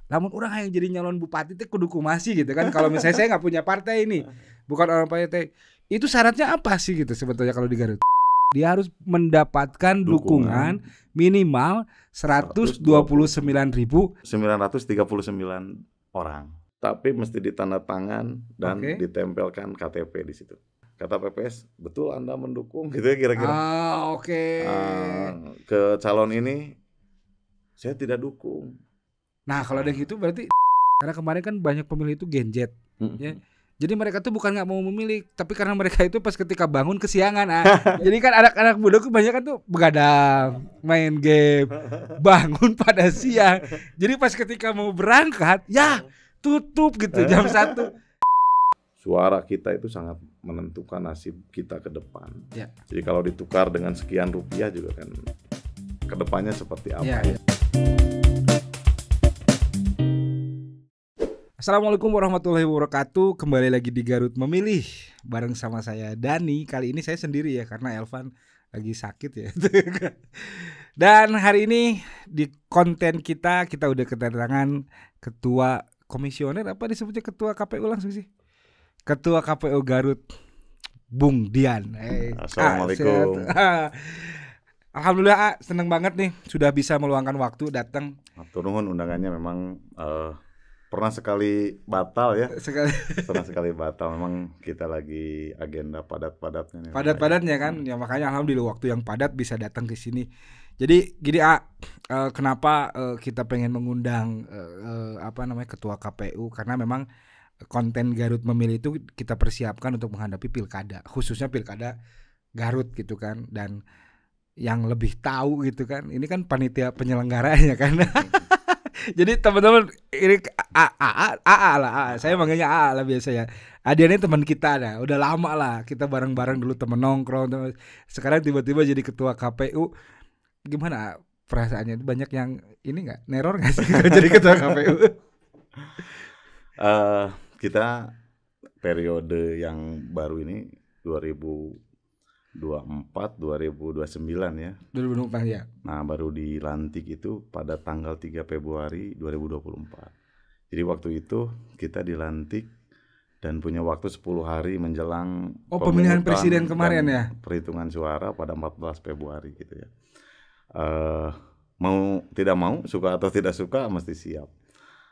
Lamun orang yang jadi nyalon bupati teh kudu kumasi gitu kan. Kalau misalnya saya nggak punya partai ini, bukan orang partai, itu syaratnya apa sih gitu sebetulnya kalau di Garut? Dia harus mendapatkan dukungan Dukungan minimal 129.000. 939 orang. Tapi mesti ditandatangan dan Oke. ditempelkan KTP di situ. Kata PPS, betul Anda mendukung gitu ya kira-kira. Oke. Ke calon ini saya tidak dukung. Nah, kalau ada gitu berarti karena kemarin kan banyak pemilih itu Gen Z, ya. Jadi mereka tuh bukan nggak mau memilih, tapi karena mereka itu pas ketika bangun kesiangan. Jadi kan anak-anak muda kebanyakan tuh begadang, main game, bangun pada siang. Jadi pas ketika mau berangkat, ya tutup gitu jam 1. Suara kita itu sangat menentukan nasib kita ke depan. Ya. Jadi kalau ditukar dengan sekian rupiah juga kan ke depannya seperti apa ya. Assalamualaikum warahmatullahi wabarakatuh. Kembali lagi di Garut Memilih bareng sama saya Dani. Kali ini saya sendiri ya karena Elvan lagi sakit ya. Dan hari ini di konten kita udah kedatangan ketua komisioner, apa disebutnya, ketua KPU langsung sih. Ketua KPU Garut, Bung Dian. Assalamualaikum. Alhamdulillah, seneng banget nih sudah bisa meluangkan waktu datang. Matur nuhun, undangannya memang pernah sekali batal ya. Pernah sekali batal. Memang kita lagi agenda padat-padatnya nih. Padat-padatnya kan. Ya makanya alhamdulillah waktu yang padat bisa datang ke sini. Jadi gini kenapa kita pengen mengundang ketua KPU, karena memang konten Garut Memilih itu kita persiapkan untuk menghadapi pilkada, khususnya pilkada Garut gitu kan. Dan yang lebih tahu gitu kan, ini kan panitia penyelenggaranya kan. Jadi teman-teman ini saya manggilnya AA lah biasanya. Adian ini teman kita dah, udah lama lah kita bareng-bareng dulu, temen nongkrong. Sekarang tiba-tiba jadi ketua KPU. Gimana perasaannya? Banyak yang ini nggak, neror nggak sih jadi ketua KPU? Kita periode yang baru ini 2024-2029 ya. 2024 ya. Nah, baru dilantik itu pada tanggal 3 Februari 2024. Jadi waktu itu kita dilantik dan punya waktu 10 hari menjelang pemilihan presiden kemarin ya. Perhitungan suara pada 14 Februari gitu ya. Mau tidak mau, suka atau tidak suka mesti siap.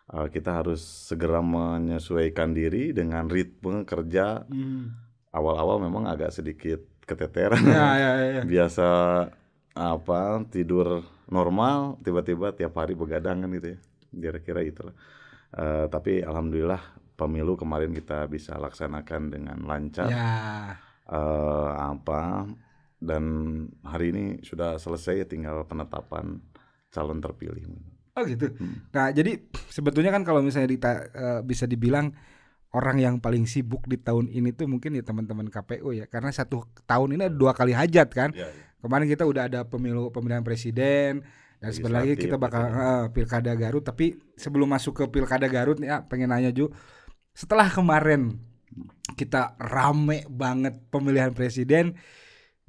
Kita harus segera menyesuaikan diri dengan ritme kerja. Awal-awal memang agak sedikit keteteran. Ya. Biasa tidur normal, tiba-tiba tiap hari begadang kan gitu ya. Kira-kira itulah. Tapi alhamdulillah pemilu kemarin kita bisa laksanakan dengan lancar. Ya. Dan hari ini sudah selesai, tinggal penetapan calon terpilih. Oh gitu. Nah, jadi sebetulnya kan kalau misalnya bisa dibilang orang yang paling sibuk di tahun ini tuh mungkin ya teman-teman KPU ya, karena satu tahun ini ada 2 kali hajat kan. Ya. Kemarin kita udah ada pemilihan presiden, dan sebentar lagi kita bakal pilkada Garut. Tapi sebelum masuk ke pilkada Garut nih, pengen nanya Ju, setelah kemarin kita rame banget pemilihan presiden,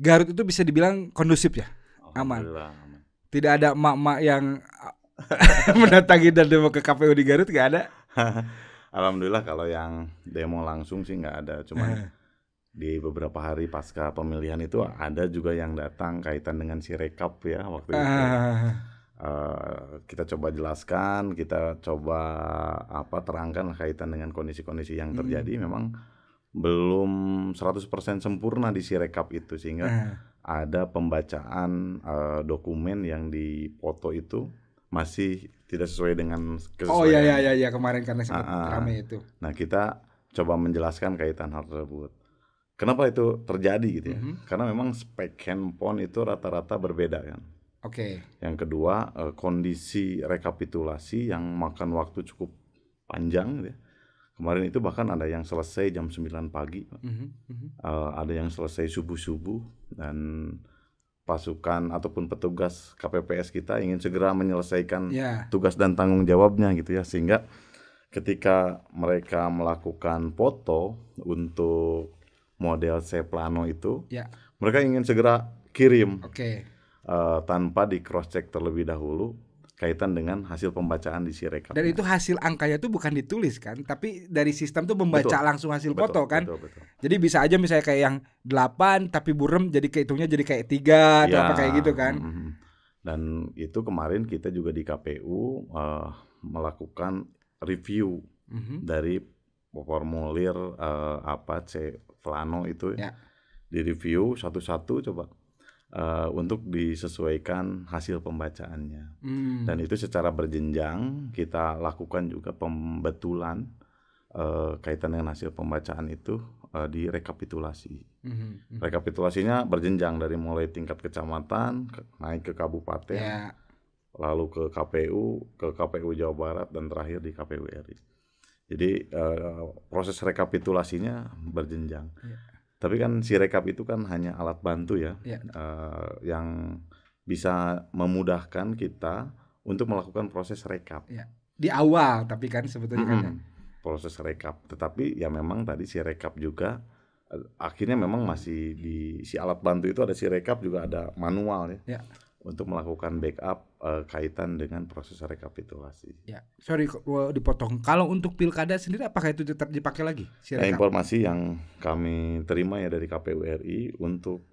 Garut itu bisa dibilang kondusif ya, aman. Tidak ada emak-emak yang mendatangi dan demo ke KPU di Garut, gak ada. Alhamdulillah kalau yang demo langsung sih nggak ada, cuma di beberapa hari pasca pemilihan itu ada juga yang datang kaitan dengan Sirekap ya waktu itu. Kita coba jelaskan, kita coba terangkan kaitan dengan kondisi-kondisi yang terjadi. Memang belum 100% sempurna di Sirekap itu, sehingga ada pembacaan dokumen yang dipoto itu masih tidak sesuai dengan kesesuaian. Oh iya kemarin karena sempat ramai itu. Nah, kita coba menjelaskan kaitan hal tersebut. Kenapa itu terjadi gitu ya? Karena memang spek handphone itu rata-rata berbeda kan. Oke. Yang kedua, kondisi rekapitulasi yang makan waktu cukup panjang gitu ya. Kemarin itu bahkan ada yang selesai jam 9 pagi. Ada yang selesai subuh-subuh, dan pasukan ataupun petugas KPPS kita ingin segera menyelesaikan tugas dan tanggung jawabnya gitu ya, sehingga ketika mereka melakukan foto untuk model C plano itu, mereka ingin segera kirim tanpa di cross check terlebih dahulu kaitan dengan hasil pembacaan di Sirekap. Dan itu hasil angkanya tuh bukan ditulis kan, tapi dari sistem tuh membaca langsung hasil foto kan. Betul. Jadi bisa aja misalnya kayak yang 8 tapi burem jadi kehitungnya jadi kayak 3 atau apa kayak gitu kan. Dan itu kemarin kita juga di KPU melakukan review dari formulir C Plano itu di review satu-satu coba untuk disesuaikan hasil pembacaannya. Dan itu secara berjenjang kita lakukan juga pembetulan kaitan dengan hasil pembacaan itu di rekapitulasi. Rekapitulasinya berjenjang dari mulai tingkat kecamatan naik ke kabupaten, lalu ke KPU Jawa Barat, dan terakhir di KPU RI. Jadi proses rekapitulasinya berjenjang. Tapi kan Sirekap itu kan hanya alat bantu ya, yang bisa memudahkan kita untuk melakukan proses rekap. Di awal tapi kan sebetulnya kan proses rekap. Tetapi ya memang tadi Sirekap juga akhirnya memang masih di si alat bantu itu ada Sirekap juga ada manual ya. Untuk melakukan backup kaitan dengan proses rekapitulasi. Sorry dipotong. Kalau untuk pilkada sendiri apakah itu tetap dipakai lagi? Informasi yang kami terima ya dari KPU RI untuk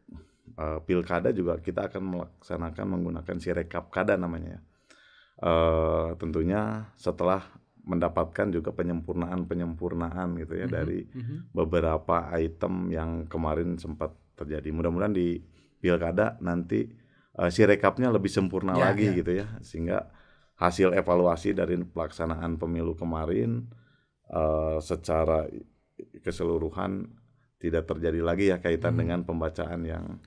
pilkada juga kita akan melaksanakan menggunakan Sirekap Kada namanya ya. Tentunya setelah mendapatkan juga penyempurnaan gitu ya dari beberapa item yang kemarin sempat terjadi. Mudah-mudahan di pilkada nanti Sirekapnya lebih sempurna lagi gitu ya, sehingga hasil evaluasi dari pelaksanaan pemilu kemarin secara keseluruhan tidak terjadi lagi ya kaitan dengan pembacaan yang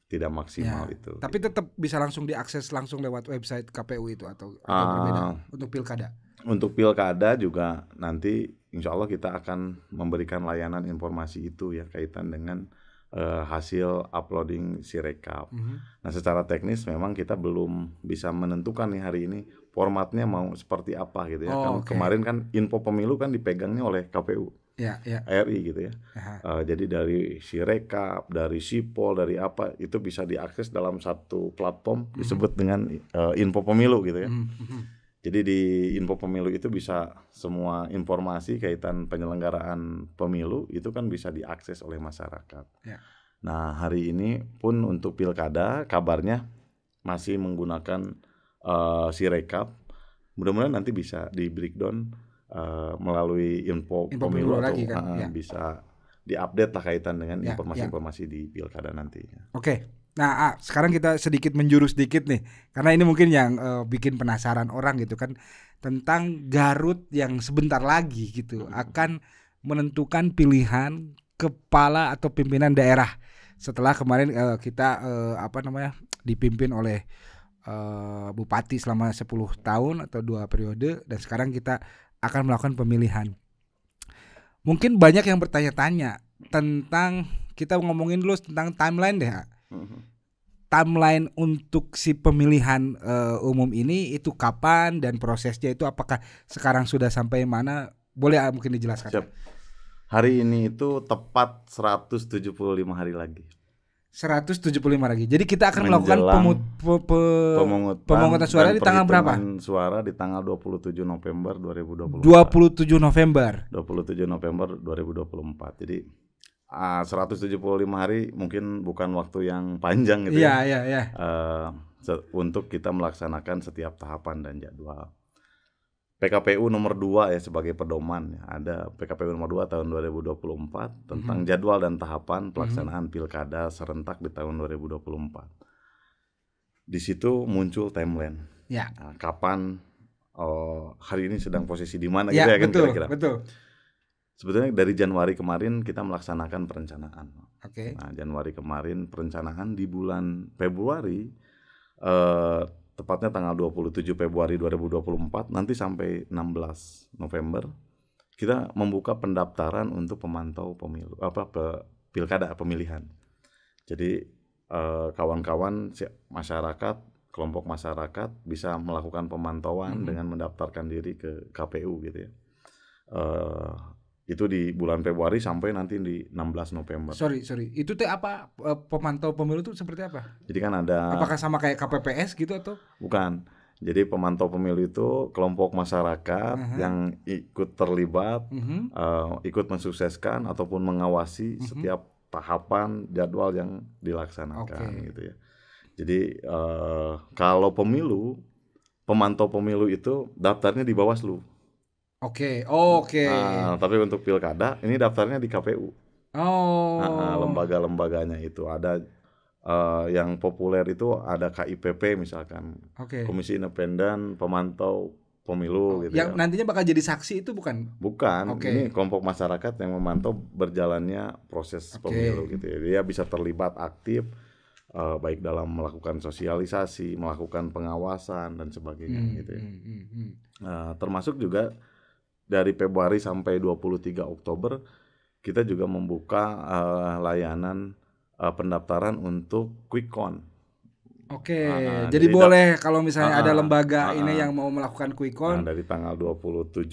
tidak maksimal itu. Tapi tetap bisa langsung diakses langsung lewat website KPU itu atau berbeda untuk pilkada? Untuk pilkada juga nanti insya Allah kita akan memberikan layanan informasi itu ya kaitan dengan hasil uploading Sirekap. Nah secara teknis memang kita belum bisa menentukan nih hari ini formatnya mau seperti apa gitu ya. Kemarin kan info pemilu kan dipegangnya oleh KPU RI gitu ya. Jadi dari Sirekap, dari Sipol, dari apa itu bisa diakses dalam satu platform disebut dengan info pemilu gitu ya. Jadi di info pemilu itu bisa semua informasi kaitan penyelenggaraan pemilu itu kan bisa diakses oleh masyarakat. Nah hari ini pun untuk pilkada kabarnya masih menggunakan Sirekap. Mudah-mudahan nanti bisa di breakdown melalui info pemilu atau lagi, kan? Bisa diupdate lah kaitan dengan informasi-informasi di pilkada nanti. Nah, sekarang kita sedikit menjurus sedikit nih, karena ini mungkin yang bikin penasaran orang gitu kan tentang Garut yang sebentar lagi gitu akan menentukan pilihan kepala atau pimpinan daerah setelah kemarin kita dipimpin oleh bupati selama 10 tahun atau 2 periode dan sekarang kita akan melakukan pemilihan. Mungkin banyak yang bertanya-tanya tentang kita ngomongin dulu tentang timeline deh. Timeline untuk si pemilihan umum ini itu kapan dan prosesnya itu apakah sekarang sudah sampai mana? Boleh mungkin dijelaskan? Siap. Hari ini itu tepat 175 hari lagi. 175 lagi. Jadi kita akan melakukan pemungutan suara di tanggal berapa? Suara di tanggal 27 November 2024. 27 November 2024. Jadi 175 hari mungkin bukan waktu yang panjang gitu ya. Untuk kita melaksanakan setiap tahapan dan jadwal. PKPU nomor 2 ya sebagai pedoman ya. Ada PKPU nomor 2 tahun 2024 tentang jadwal dan tahapan pelaksanaan pilkada serentak di tahun 2024. Di situ muncul timeline. Nah, kapan hari ini sedang posisi di mana gitu ya kan kira-kira. Betul. Sebetulnya dari Januari kemarin kita melaksanakan perencanaan. Nah, Januari kemarin perencanaan di bulan Februari tepatnya tanggal 27 Februari 2024 nanti sampai 16 November kita membuka pendaftaran untuk pemantau pemilu pilkada pemilihan. Jadi kawan-kawan masyarakat, kelompok masyarakat bisa melakukan pemantauan dengan mendaftarkan diri ke KPU gitu ya. Itu di bulan Februari sampai nanti di 16 November. Sorry. Itu teh apa? Pemantau pemilu itu seperti apa? Jadi kan ada. Apakah sama kayak KPPS gitu atau? Bukan. Jadi pemantau pemilu itu kelompok masyarakat yang ikut terlibat, ikut mensukseskan ataupun mengawasi setiap tahapan jadwal yang dilaksanakan gitu ya. Jadi kalau pemilu, pemantau pemilu itu daftarnya di Bawaslu. Oke. Tapi untuk pilkada ini daftarnya di KPU. Lembaga-lembaganya itu ada yang populer itu ada KIPP misalkan, Komisi Independen Pemantau Pemilu gitu yang ya. nantinya bakal jadi saksi itu bukan? Bukan, ini kelompok masyarakat yang memantau berjalannya proses pemilu gitu ya. Dia bisa terlibat aktif baik dalam melakukan sosialisasi, melakukan pengawasan dan sebagainya gitu ya. Termasuk juga dari Februari sampai 23 Oktober kita juga membuka layanan pendaftaran untuk Quick Count. Jadi boleh kalau misalnya ada lembaga ini yang mau melakukan Quick Count. Dari tanggal 27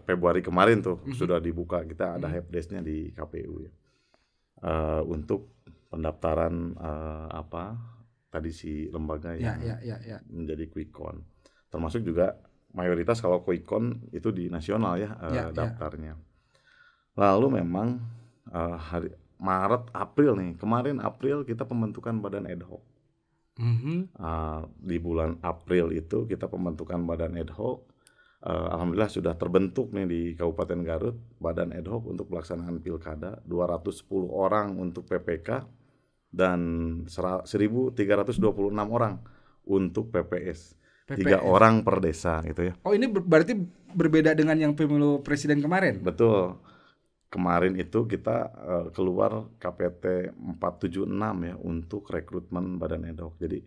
Februari kemarin tuh sudah dibuka, kita ada helpdesk-nya di KPU ya. Untuk pendaftaran tadi si lembaga yang menjadi Quick Count. Termasuk juga mayoritas kalau Quick Count itu di nasional ya daftarnya. Lalu memang Maret, April nih, kemarin April kita pembentukan badan ad hoc. Di bulan April itu kita pembentukan badan ad hoc. Alhamdulillah sudah terbentuk nih di Kabupaten Garut badan ad hoc untuk pelaksanaan pilkada, 210 orang untuk PPK dan 1.326 orang untuk PPS. 3 orang per desa gitu ya. Oh, ini berarti berbeda dengan yang pemilu presiden kemarin? Betul. Kemarin itu kita keluar KPT 476 ya untuk rekrutmen badan ad hoc. Jadi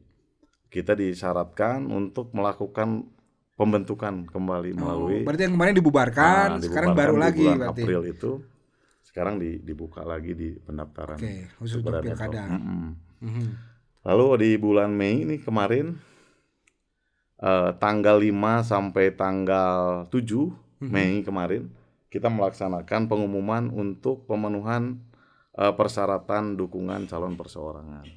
kita disyaratkan untuk melakukan pembentukan kembali melalui. Berarti yang kemarin dibubarkan, sekarang baru lagi bulan berarti. April itu sekarang dibuka lagi di pendaftaran. Khusus untuk pilkada. Lalu di bulan Mei ini kemarin tanggal 5 sampai tanggal 7 Mei kemarin kita melaksanakan pengumuman untuk pemenuhan persyaratan dukungan calon perseorangan.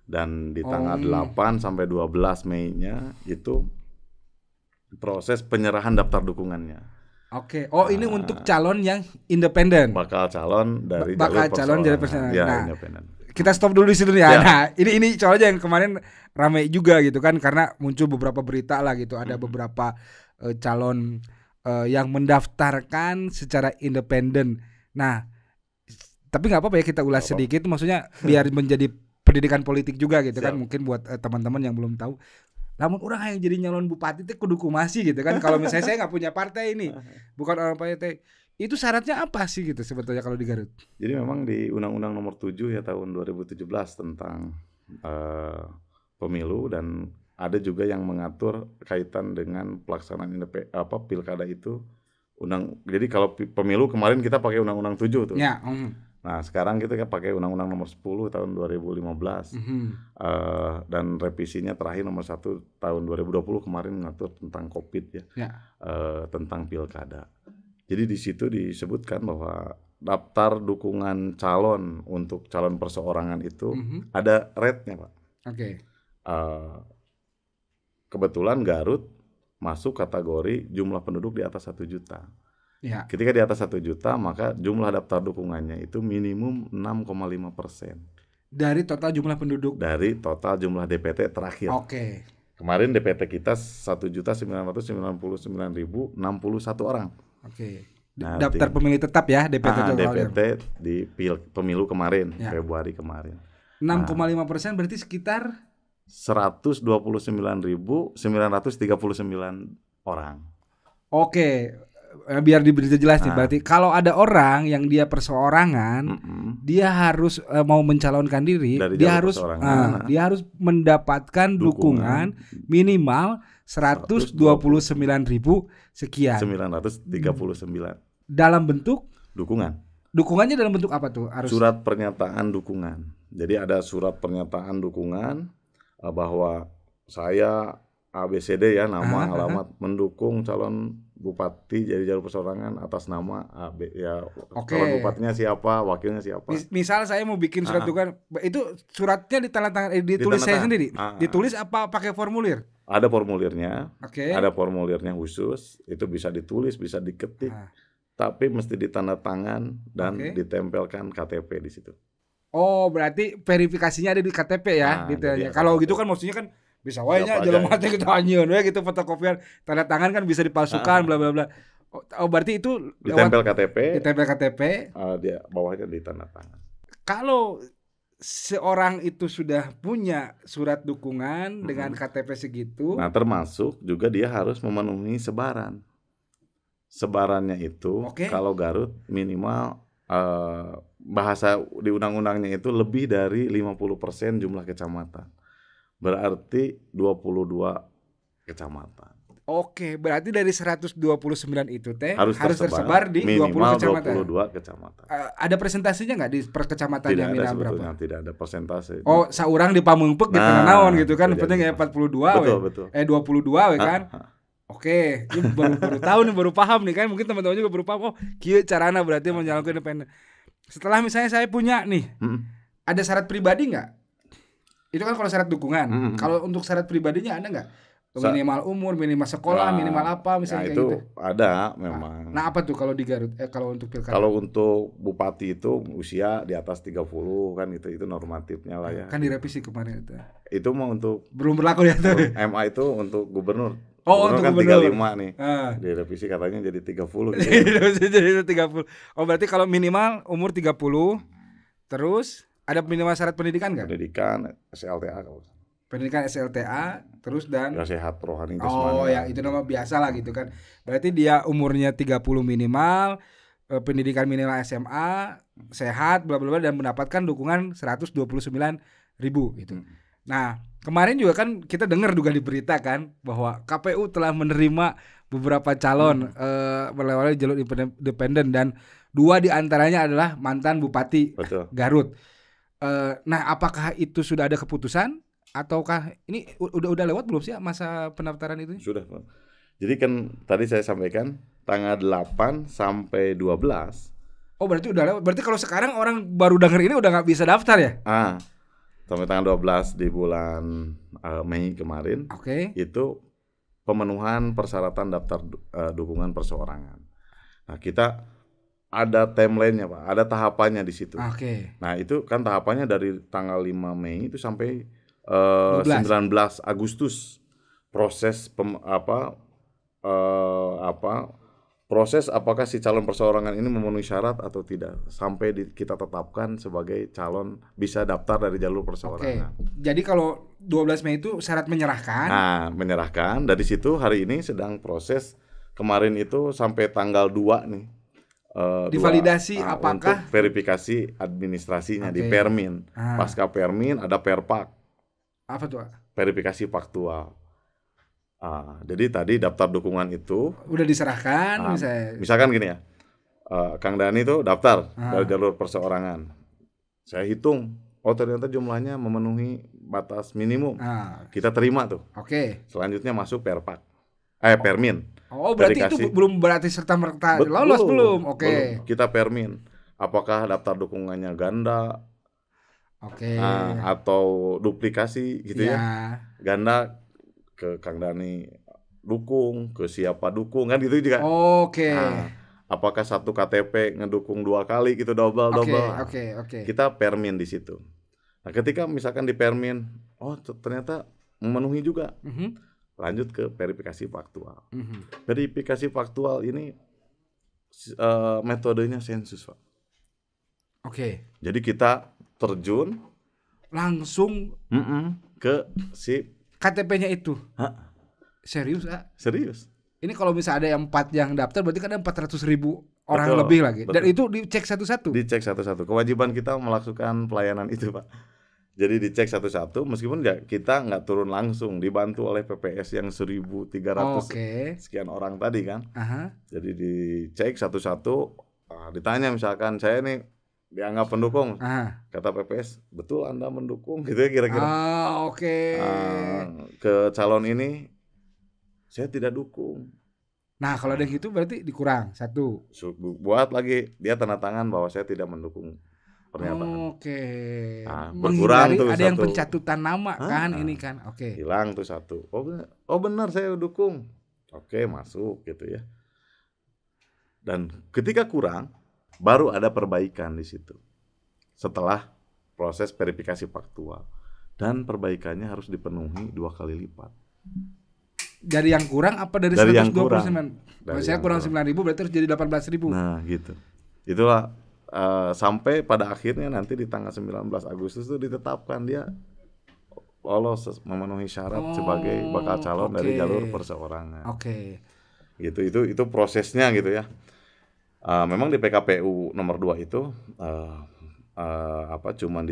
Dan di tanggal 8 sampai 12 Mei-nya itu proses penyerahan daftar dukungannya. Ini untuk calon yang independen. Bakal calon dari jalur perseorangan. Ya, independen. Kita stop dulu di situ ya. Nah, ini soalnya yang kemarin ramai juga gitu kan, karena muncul beberapa berita lah gitu, ada beberapa calon yang mendaftarkan secara independen. Nah, tapi nggak apa-apa ya kita ulas sedikit, maksudnya biar menjadi pendidikan politik juga gitu kan, mungkin buat teman-teman yang belum tahu. Namun orang yang jadi nyalon bupati itu kudu kumasi gitu kan. Kalau misalnya saya nggak punya partai ini, bukan orang partai, itu syaratnya apa sih gitu sebetulnya kalau di Garut? Jadi memang di Undang-Undang Nomor 7 ya tahun 2017 tentang pemilu, dan ada juga yang mengatur kaitan dengan pelaksanaan pilkada itu. Jadi kalau pemilu kemarin kita pakai Undang-Undang 7 tuh. Ya. Nah sekarang kita pakai Undang-Undang Nomor 10 tahun 2015 dan revisinya terakhir Nomor 1 tahun 2020 kemarin mengatur tentang COVID ya. Tentang pilkada. Jadi di situ disebutkan bahwa daftar dukungan calon untuk calon perseorangan itu ada rate-nya, Pak. Kebetulan Garut masuk kategori jumlah penduduk di atas 1 juta. Ketika di atas 1 juta, maka jumlah daftar dukungannya itu minimum 6,5%. Dari total jumlah penduduk? Dari total jumlah DPT terakhir. Kemarin DPT kita 1.999.061 orang. Nah, daftar pemilih tetap ya DPT DPT di pemilu kemarin, Februari kemarin. 6,5% berarti sekitar 129.939 orang. Biar jelas nih, berarti kalau ada orang yang dia perseorangan, dia harus mau mencalonkan diri, dia harus mendapatkan dukungan minimal 129.000 sekian. 939. Dalam bentuk dukungan. Dukungannya dalam bentuk apa tuh? Surat pernyataan dukungan. Jadi ada surat pernyataan dukungan bahwa saya ABCD ya, nama, alamat, mendukung calon bupati jadi jalur perseorangan atas nama AB ya. Calon bupatinya siapa, wakilnya siapa. Misal saya mau bikin surat dukungan, itu suratnya ditulis saya sendiri. Ditulis apa pakai formulir? Ada formulirnya, Oke. ada formulirnya khusus, itu bisa ditulis, bisa diketik, tapi mesti ditandatangan dan ditempelkan KTP di situ. Oh, berarti verifikasinya ada di KTP ya, detailnya. Kalau gitu kan maksudnya kan bisa wae nya jelema teh kita anjeun we gitu fotokopian, tanda tangan kan bisa dipalsukan bla bla bla. Oh, berarti itu ditempel KTP. Ditempel KTP. Dia bawahnya ditanda tangan. Kalau seorang itu sudah punya surat dukungan dengan KTP segitu. Nah, termasuk juga dia harus memenuhi sebaran. Sebarannya itu kalau Garut minimal bahasa di undang-undangnya itu lebih dari 50% jumlah kecamatan. Berarti 22 kecamatan. Oke, berarti dari 129 itu teh harus tersebar di 20 kecamatan. 22 kecamatan. Ada presentasinya nggak di per kecamatannya mina berapa? Tidak ada persentase. Oh, saurang di Pameungpeuk gitu naon gitu kan, penting ya 42 betul. 22 kan. Oke, ini baru tahu nih, baru paham nih kan, mungkin teman-teman juga baru paham. Oh, kieu carana berarti menyalurkan independen. Setelah misalnya saya punya nih, ada syarat pribadi nggak? Itu kan kalau syarat dukungan. Kalau untuk syarat pribadinya ada nggak? Minimal umur, minimal sekolah, minimal apa misalnya kayak itu gitu. Ada memang. Nah, apa tuh kalau di Garut? Kalau untuk pilkada? Kalau untuk bupati itu usia di atas 30 kan itu normatifnya lah ya. Kan direvisi kemarin itu. Itu mau untuk belum berlaku ya tuh. MA itu untuk gubernur. Oh, gubernur untuk kan gubernur 35 nih. Direvisi katanya jadi 30 gitu. Jadi 30. Oh, berarti kalau minimal umur 30. Terus ada minimal syarat pendidikan enggak? Pendidikan SLTA kalau. Pendidikan SLTA terus dan ya, sehat rohani jasmani. Oh, ya itu nama biasa lah gitu kan. Berarti dia umurnya 30 minimal, pendidikan minimal SMA, sehat bla bla bla dan mendapatkan dukungan 129.000 gitu. Nah, kemarin juga kan kita dengar juga di berita kan bahwa KPU telah menerima beberapa calon melalui jalur independen dan 2 diantaranya adalah mantan bupati Garut. Nah, apakah itu sudah ada keputusan? Ataukah ini udah lewat belum sih masa pendaftaran itu? Sudah, Pak. Jadi kan tadi saya sampaikan tanggal 8 sampai 12. Oh, berarti udah lewat. Berarti kalau sekarang orang baru denger ini udah nggak bisa daftar ya? Sampai tanggal 12 di bulan Mei kemarin. Itu pemenuhan persyaratan daftar dukungan perseorangan. Nah, kita ada timeline-nya, Pak. Ada tahapannya di situ. Nah, itu kan tahapannya dari tanggal 5 Mei itu sampai 19 Agustus proses proses apakah si calon perseorangan ini memenuhi syarat atau tidak sampai kita tetapkan sebagai calon bisa daftar dari jalur perseorangan. Jadi kalau 12 Mei itu syarat menyerahkan. Nah, menyerahkan dari situ hari ini sedang proses kemarin itu sampai tanggal 2 nih. Divalidasi apakah untuk verifikasi administrasinya di Permin. Pasca Permin ada Perpak. Apa tuh? Verifikasi faktual. Jadi tadi daftar dukungan itu udah diserahkan, misalkan gini ya, Kang Dani itu daftar dari jalur perseorangan. Saya hitung, oh ternyata jumlahnya memenuhi batas minimum. Kita terima tuh. Selanjutnya masuk Perpak, Permin. Oh, berarti verifikasi. Itu belum berarti serta-merta lolos belum? Belum. Kita Permin. Apakah daftar dukungannya ganda? Atau duplikasi gitu ya. Ganda ke Kang Dani dukung, ke siapa dukung kan gitu juga. Apakah satu KTP ngedukung 2 kali gitu double. Kita Permin di situ. Nah, ketika misalkan di Permin, oh ternyata memenuhi juga. Lanjut ke verifikasi faktual. Verifikasi faktual ini metodenya sensus, Pak. Jadi kita terjun langsung ke si KTP-nya itu. Serius, Serius. Ini kalau misalnya ada yang 4 yang daftar berarti kan ada 400.000 orang lebih lagi. Dan itu dicek satu-satu. Dicek satu-satu. Kewajiban kita melakukan pelayanan itu, Pak. Jadi dicek satu-satu meskipun kita nggak turun langsung, dibantu oleh PPS yang 1.300 sekian orang tadi kan. Jadi dicek satu-satu, ditanya misalkan saya nih dianggap pendukung, kata PPS betul Anda mendukung gitu ya kira-kira. Ke calon ini saya tidak dukung. Nah kalau ada yang gitu berarti dikurang 1. Buat lagi dia tanda tangan bahwa saya tidak mendukung. pernyataan. Oke. Berkurang menghindari tuh ada yang satu. pencatutan nama kan ini kan. Oke. Hilang tuh satu. Oh benar saya dukung. Oke, masuk gitu ya. Dan ketika kurang, baru ada perbaikan di situ. Setelah proses verifikasi faktual. Dan perbaikannya harus dipenuhi 2 kali lipat. Dari yang kurang apa dari Yang 129? kurang. Kalau saya kurang 9.000 berarti harus jadi 18.000. Nah gitu. Itulah sampai pada akhirnya nanti di tanggal 19 Agustus itu ditetapkan dia lolos memenuhi syarat sebagai bakal calon dari jalur perseorangan. Gitu. Itu prosesnya gitu ya. Memang di PKPU nomor 2 itu bukan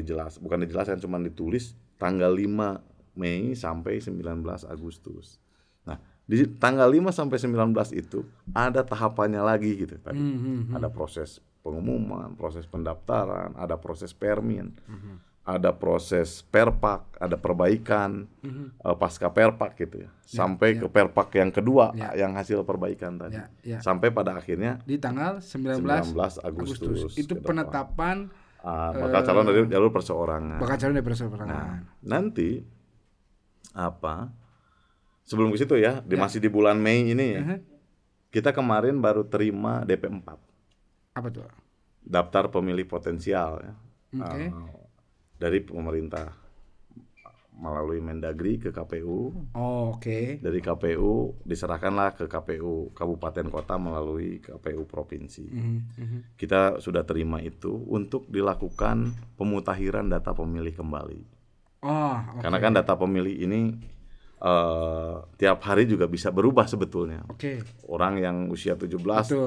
dijelaskan, cuman ditulis tanggal 5 Mei sampai 19 Agustus. Nah, di tanggal 5 sampai 19 itu ada tahapannya lagi gitu tadi. Ada proses pengumuman, proses pendaftaran, ada proses permin, ada proses perpak, ada perbaikan pasca perpak gitu ya. Sampai ke perpak yang kedua yang hasil perbaikan tadi. Sampai pada akhirnya di tanggal 19 Agustus. Itu penetapan bakal calon dari jalur perseorangan. Nah, nanti sebelum ke situ ya, masih di bulan Mei ini ya. Kita kemarin baru terima DP 4. Apa tuh? Daftar pemilih potensial ya. Dari pemerintah melalui Mendagri ke KPU. Dari KPU diserahkanlah ke KPU kabupaten kota melalui KPU provinsi. Kita sudah terima itu untuk dilakukan pemutakhiran data pemilih kembali. Karena kan data pemilih ini tiap hari juga bisa berubah sebetulnya. Orang yang usia 17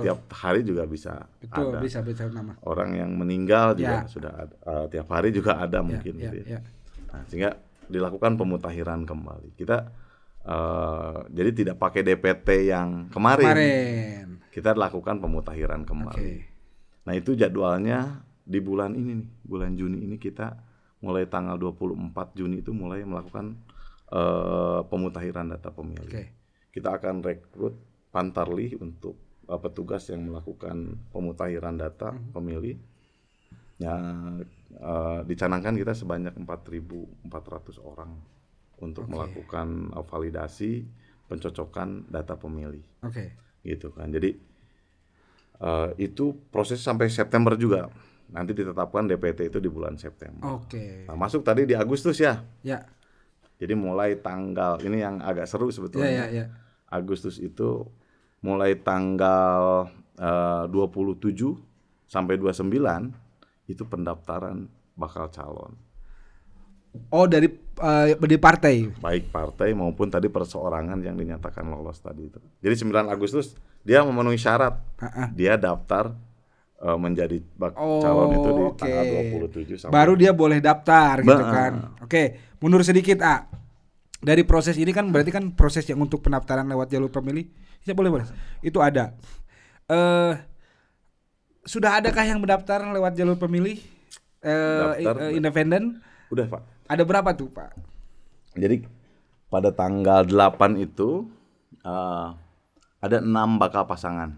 tiap hari juga bisa ada. Bisa nama. Orang yang meninggal juga sudah ada, tiap hari juga ada mungkin gitu ya. Nah, sehingga dilakukan pemutakhiran kembali. Kita jadi tidak pakai DPT yang kemarin. Kita lakukan pemutakhiran kembali. Nah, itu jadwalnya di bulan ini nih, bulan Juni ini kita mulai tanggal 24 Juni itu mulai melakukan pemutakhiran data pemilih. Kita akan rekrut Pantarlih untuk petugas yang melakukan pemutakhiran data pemilih. Dicanangkan kita sebanyak 4.400 orang untuk melakukan validasi pencocokan data pemilih. Gitu kan. Jadi itu proses sampai September juga. Nanti ditetapkan DPT itu di bulan September. Nah, masuk tadi di Agustus ya. Jadi mulai tanggal ini yang agak seru sebetulnya. Agustus itu mulai tanggal 27 sampai 29 itu pendaftaran bakal calon. Dari partai. Baik partai maupun tadi perseorangan yang dinyatakan lolos tadi itu. Jadi 9 Agustus dia memenuhi syarat. Dia daftar menjadi calon itu di tanggal 27 sampai baru dia boleh daftar gitu kan. Mundur sedikit dari proses ini kan berarti kan proses yang untuk pendaftaran lewat jalur pemilih ya boleh itu ada. Sudah adakah yang mendaftar lewat jalur pemilih independen? Udah Pak. Ada berapa tuh Pak? Jadi pada tanggal 8 itu ada 6 bakal pasangan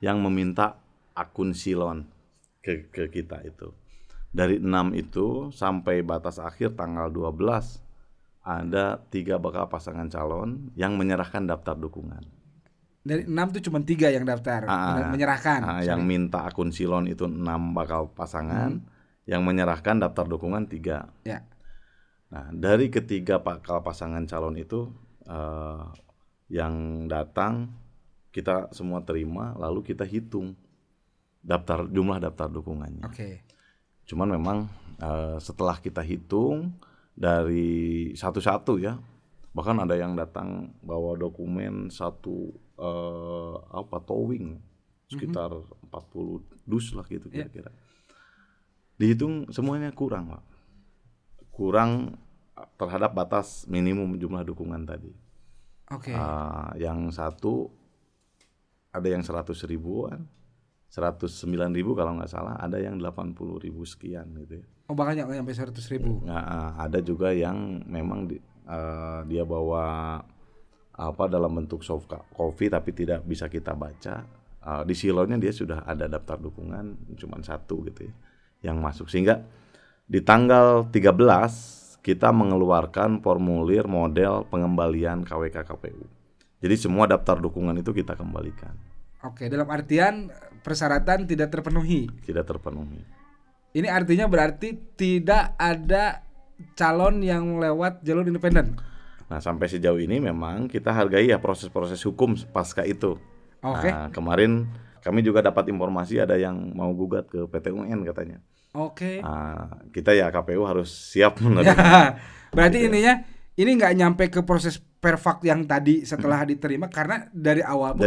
yang meminta akun Silon ke kita itu. Dari 6 itu sampai batas akhir tanggal 12 ada 3 bakal pasangan calon yang menyerahkan daftar dukungan. Dari 6 itu cuma 3 yang daftar menyerahkan. Yang minta akun Silon itu 6 bakal pasangan, yang menyerahkan daftar dukungan 3. Nah, dari ketiga bakal pasangan calon itu yang datang kita semua terima, lalu kita hitung jumlah daftar dukungannya. Cuman memang setelah kita hitung dari satu-satu ya, bahkan ada yang datang bawa dokumen satu towing sekitar 40 dus lah gitu kira-kira. Dihitung semuanya kurang Pak. Kurang terhadap batas minimum jumlah dukungan tadi. Yang satu ada yang 100 ribuan, 109.000 kalau nggak salah, ada yang 80.000 sekian gitu ya. Bahkan yang sampai 100.000. Nah, ada juga yang memang dia bawa dalam bentuk soft copy tapi tidak bisa kita baca. Di silonnya dia sudah ada daftar dukungan cuma 1 gitu ya. yang masuk. Sehingga di tanggal 13 kita mengeluarkan formulir model pengembalian KWK KPU. Jadi semua daftar dukungan itu kita kembalikan. Oke, dalam artian persyaratan tidak terpenuhi. Tidak terpenuhi. Ini artinya berarti tidak ada calon yang lewat jalur independen. Nah, sampai sejauh ini memang kita hargai ya proses-proses hukum pasca itu. Oke. Nah, kemarin kami juga dapat informasi ada yang mau gugat ke PT UN katanya. Oke. Nah, kita ya KPU harus siap menerima. Berarti intinya ini nggak nyampe ke proses perfak yang tadi setelah diterima karena dari awal pun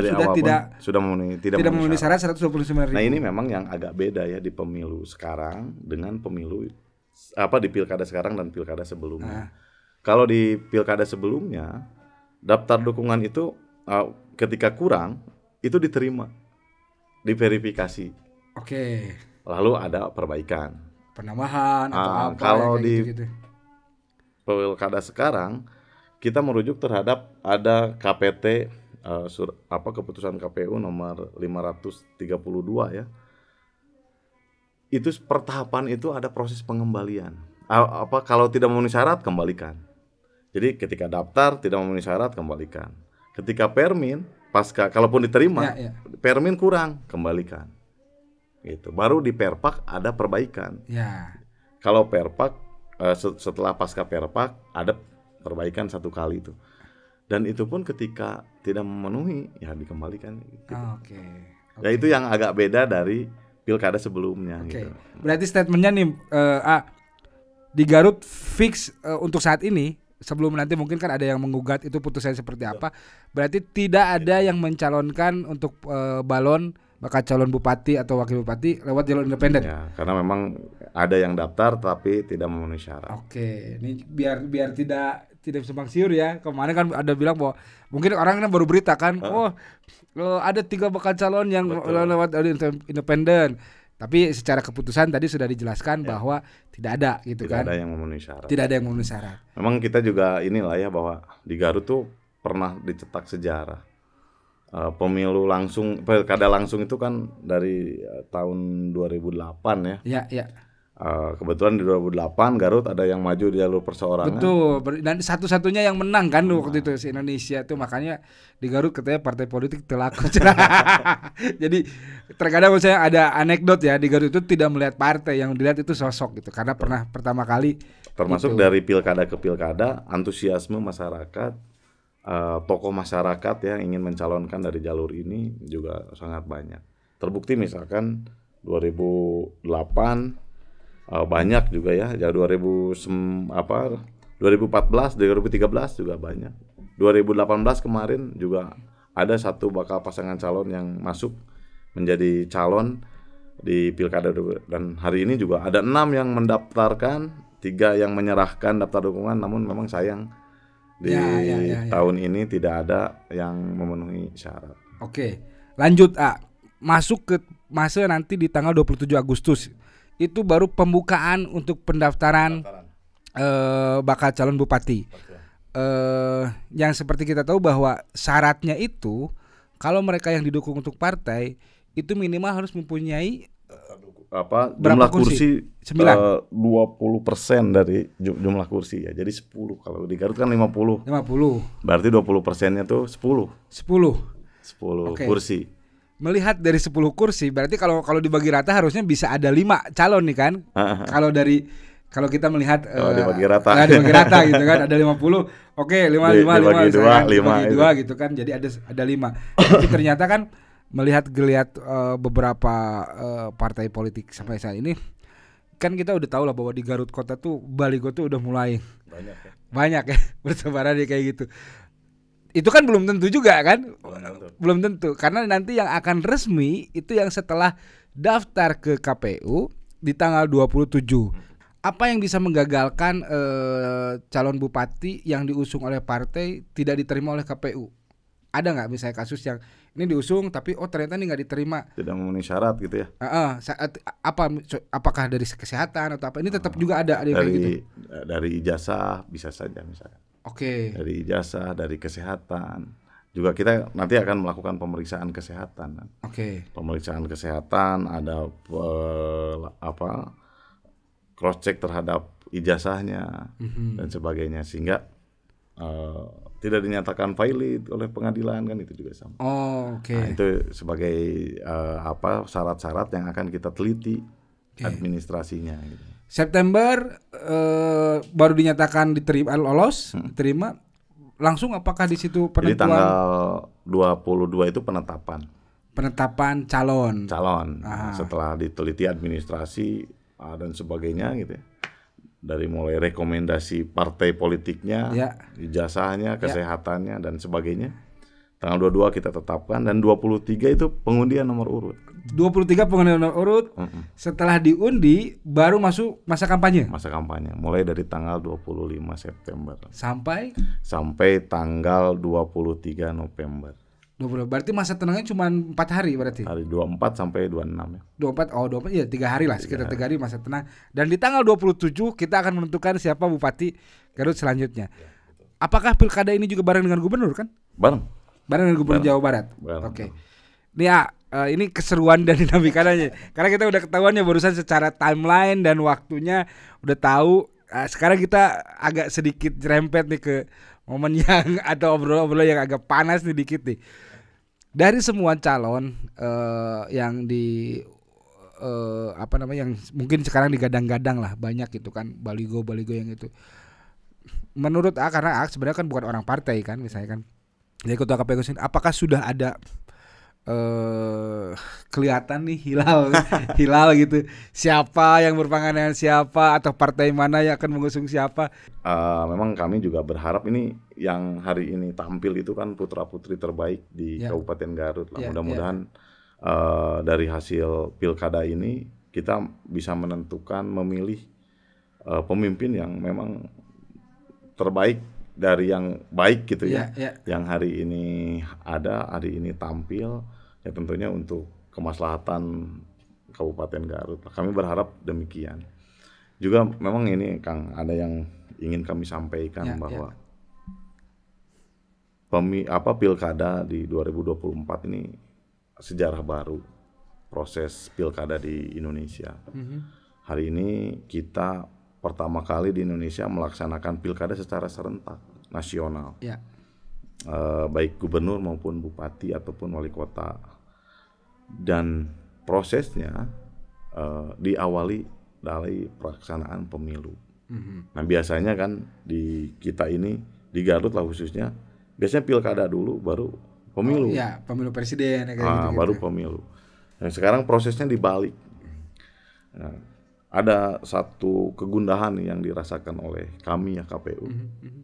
sudah memenuhi syarat 129.000. Nah, ini memang yang agak beda ya di pemilu sekarang dengan pemilu di pilkada sekarang dan pilkada sebelumnya. Kalau di pilkada sebelumnya daftar dukungan itu ketika kurang itu diterima, diverifikasi. Oke. Lalu ada perbaikan, penambahan atau apa. Kalau ya, di gitu. pilkada sekarang kita merujuk terhadap ada KPT keputusan KPU nomor 532 ya. Itu per tahapan itu ada proses pengembalian. Kalau tidak memenuhi syarat kembalikan. Jadi ketika daftar tidak memenuhi syarat kembalikan. Ketika permin kalaupun diterima permin kurang kembalikan. Gitu. Baru di perpak ada perbaikan. Ya. Kalau perpak setelah pasca perpak ada perbaikan 1 kali itu. Dan itu pun ketika tidak memenuhi ya dikembalikan gitu. Oke. Ya itu yang agak beda dari pilkada sebelumnya gitu. Berarti statementnya nih di Garut fix untuk saat ini, sebelum nanti mungkin kan ada yang menggugat itu putusannya seperti apa. Berarti tidak ada yang mencalonkan untuk bakal calon bupati atau wakil bupati lewat jalur independen. Ya, karena memang ada yang daftar tapi tidak memenuhi syarat. Oke, ini biar tidak simpang siur ya. Kemarin kan ada bilang bahwa mungkin orang kan baru berita kan, ada 3 bakal calon yang lewat independen. Tapi secara keputusan tadi sudah dijelaskan bahwa tidak ada gitu kan. Tidak ada yang memenuhi syarat. Tidak ada yang memenuhi syarat. Memang kita juga inilah ya bahwa di Garut tuh pernah dicetak sejarah. Pemilu langsung, pilkada langsung itu kan dari tahun 2008 ya. Iya. Kebetulan di 2008 Garut ada yang maju di jalur perseorangan. Betul. Dan satu-satunya yang menang kan waktu itu se Indonesia tuh, makanya di Garut katanya partai politik telaku. Jadi terkadang misalnya ada anekdot ya, di Garut itu tidak melihat partai, yang dilihat itu sosok gitu. Karena pernah pertama kali termasuk dari pilkada ke pilkada antusiasme masyarakat, tokoh masyarakat yang ingin mencalonkan dari jalur ini juga sangat banyak. Terbukti misalkan 2008 banyak juga ya, 2014, 2013 juga banyak. 2018 kemarin juga ada 1 bakal pasangan calon yang masuk menjadi calon di pilkada, dan hari ini juga ada 6 yang mendaftarkan, 3 yang menyerahkan daftar dukungan, namun memang sayang di tahun ini tidak ada yang memenuhi syarat. Oke, lanjut masuk ke masa nanti di tanggal 27 Agustus. Itu baru pembukaan untuk pendaftaran bakal calon bupati. Yang seperti kita tahu bahwa syaratnya itu kalau mereka yang didukung untuk partai itu minimal harus mempunyai jumlah kursi 9. 20% dari jumlah kursi ya. Jadi 10. Kalau di Garut kan 50. Berarti 20%-nya tuh 10 okay. Kursi. Melihat dari 10 kursi berarti kalau dibagi rata harusnya bisa ada 5 calon nih kan. Kalau kita melihat dibagi rata. Dibagi rata gitu kan, ada 50. Oke, 5 gitu kan. Jadi ada 5. Tapi ternyata kan melihat beberapa partai politik sampai saat ini kan kita udah tahu lah bahwa di Garut kota tuh baligo tuh udah mulai banyak ya bertebaran kayak gitu. Itu kan belum tentu juga kan? Belum tentu. Karena nanti yang akan resmi itu yang setelah daftar ke KPU di tanggal 27. Apa yang bisa menggagalkan calon bupati yang diusung oleh partai tidak diterima oleh KPU? Ada nggak misalnya kasus yang ini diusung tapi ternyata ini nggak diterima? Tidak memenuhi syarat gitu ya? Apakah dari kesehatan atau apa? Ini tetap juga ada kayak gitu. Dari ijazah bisa saja misalnya. Oke. Dari ijazah, dari kesehatan. Juga kita nanti akan melakukan pemeriksaan kesehatan. Oke. Pemeriksaan kesehatan, ada cross check terhadap ijazahnya dan sebagainya, sehingga tidak dinyatakan valid oleh pengadilan, kan itu juga sama. Nah, itu sebagai syarat-syarat yang akan kita teliti administrasinya gitu. September baru dinyatakan diterima, lolos, diterima. Langsung apakah di situ penentuan? Jadi tanggal 22 itu penetapan calon. Setelah diteliti administrasi dan sebagainya gitu ya. Dari mulai rekomendasi partai politiknya, ijazahnya, kesehatannya dan sebagainya. Tanggal 22 kita tetapkan, dan 23 itu pengundian nomor urut. 23 pengundian nomor urut. Setelah diundi baru masuk masa kampanye. Masa kampanye mulai dari tanggal 25 September sampai tanggal 23 November. Berarti masa tenangnya cuma 4 hari berarti. Hari 24 sampai 26 ya. 24 ya 3 hari lah, sekitar 3 hari masa tenang. Dan di tanggal 27 kita akan menentukan siapa Bupati Garut selanjutnya. Apakah pilkada ini juga bareng dengan gubernur kan? Bareng dengan gubernur Jawa Barat. Oke. Ini keseruan dan dinamikanya. Karena kita udah ketahuannya barusan secara timeline dan waktunya udah tahu. Sekarang kita agak sedikit rempet nih ke momen yang atau obrolan yang agak panas nih dikit nih. Dari semua calon yang yang mungkin sekarang digadang-gadang lah banyak gitu kan, baligo yang itu. Menurut karena sebenarnya kan bukan orang partai kan, misalnya kan jadi ketua KPU sendiri, apakah sudah ada kelihatan nih hilal gitu, siapa yang berpasangan dengan siapa atau partai mana yang akan mengusung siapa? Memang kami juga berharap ini yang hari ini tampil itu kan putra-putri terbaik di Kabupaten Garut lah. Mudah-mudahan dari hasil pilkada ini kita bisa menentukan, memilih pemimpin yang memang terbaik dari yang baik gitu ya. Yang hari ini hari ini tampil ya, tentunya untuk kemaslahatan Kabupaten Garut. Kami berharap demikian. Juga memang ini Kang, ada yang ingin kami sampaikan bahwa pilkada di 2024 ini sejarah baru proses pilkada di Indonesia. Hari ini kita pertama kali di Indonesia melaksanakan pilkada secara serentak nasional, baik gubernur maupun bupati ataupun wali kota, dan prosesnya diawali dari pelaksanaan pemilu. Nah biasanya kan di kita ini di Garut lah khususnya, biasanya pilkada dulu baru pemilu. Pemilu presiden ya, baru pemilu. Nah, sekarang prosesnya dibalik. Nah, ada satu kegundahan yang dirasakan oleh kami ya KPU